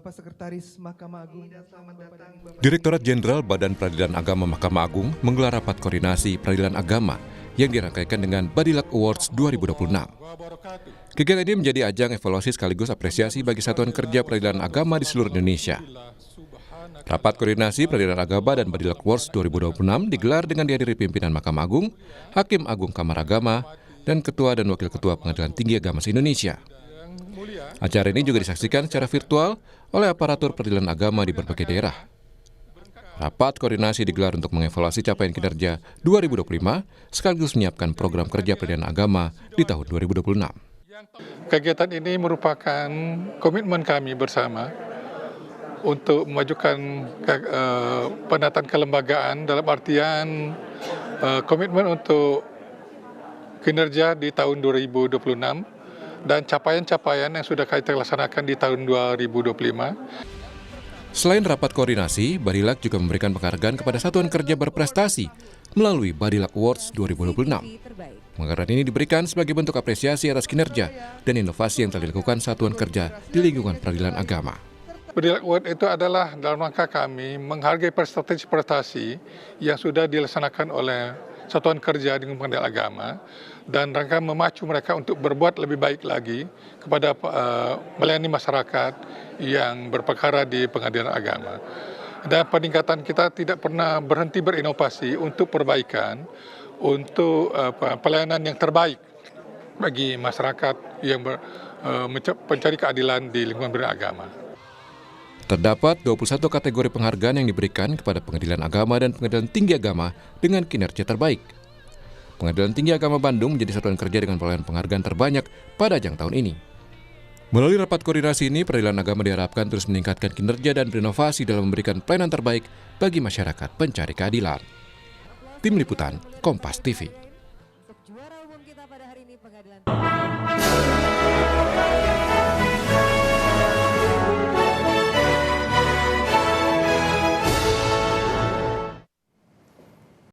Bapak Sekretaris Mahkamah Agung. Direktorat Jenderal Badan Peradilan Agama Mahkamah Agung menggelar rapat koordinasi peradilan agama yang dirangkaikan dengan Badilak Awards 2026. Kegiatan ini menjadi ajang evaluasi sekaligus apresiasi bagi satuan kerja peradilan agama di seluruh Indonesia. Rapat koordinasi peradilan agama dan Badilak Awards 2026 digelar dengan dihadiri pimpinan Mahkamah Agung, Hakim Agung Kamar Agama, dan Ketua dan Wakil Ketua Pengadilan Tinggi Agama se-Indonesia. Acara ini juga disaksikan secara virtual oleh aparatur peradilan agama di berbagai daerah. Rapat koordinasi digelar untuk mengevaluasi capaian kinerja 2025 sekaligus menyiapkan program kerja peradilan agama di tahun 2026. Kegiatan ini merupakan komitmen kami bersama untuk memajukan penataan kelembagaan dalam artian komitmen untuk kinerja di tahun 2026 dan capaian-capaian yang sudah kita laksanakan di tahun 2025. Selain rapat koordinasi, Badilak juga memberikan penghargaan kepada satuan kerja berprestasi melalui Badilak Awards 2026. Penghargaan ini diberikan sebagai bentuk apresiasi atas kinerja dan inovasi yang telah dilakukan satuan kerja di lingkungan peradilan agama. Badilak Award itu adalah dalam rangka kami menghargai prestasi yang sudah dilaksanakan oleh satuan kerja di pengadilan agama dan rangka memacu mereka untuk berbuat lebih baik lagi kepada melayani masyarakat yang berperkara di pengadilan agama. Dan peningkatan kita tidak pernah berhenti berinovasi untuk perbaikan, untuk pelayanan yang terbaik bagi masyarakat yang mencari keadilan di lingkungan pengadilan agama. Terdapat 21 kategori penghargaan yang diberikan kepada Pengadilan Agama dan Pengadilan Tinggi Agama dengan kinerja terbaik. Pengadilan Tinggi Agama Bandung menjadi satuan kerja dengan perolehan penghargaan terbanyak pada ajang tahun ini. Melalui rapat koordinasi ini, peradilan agama diharapkan terus meningkatkan kinerja dan berinovasi dalam memberikan pelayanan terbaik bagi masyarakat pencari keadilan. Tim Liputan, Kompas TV.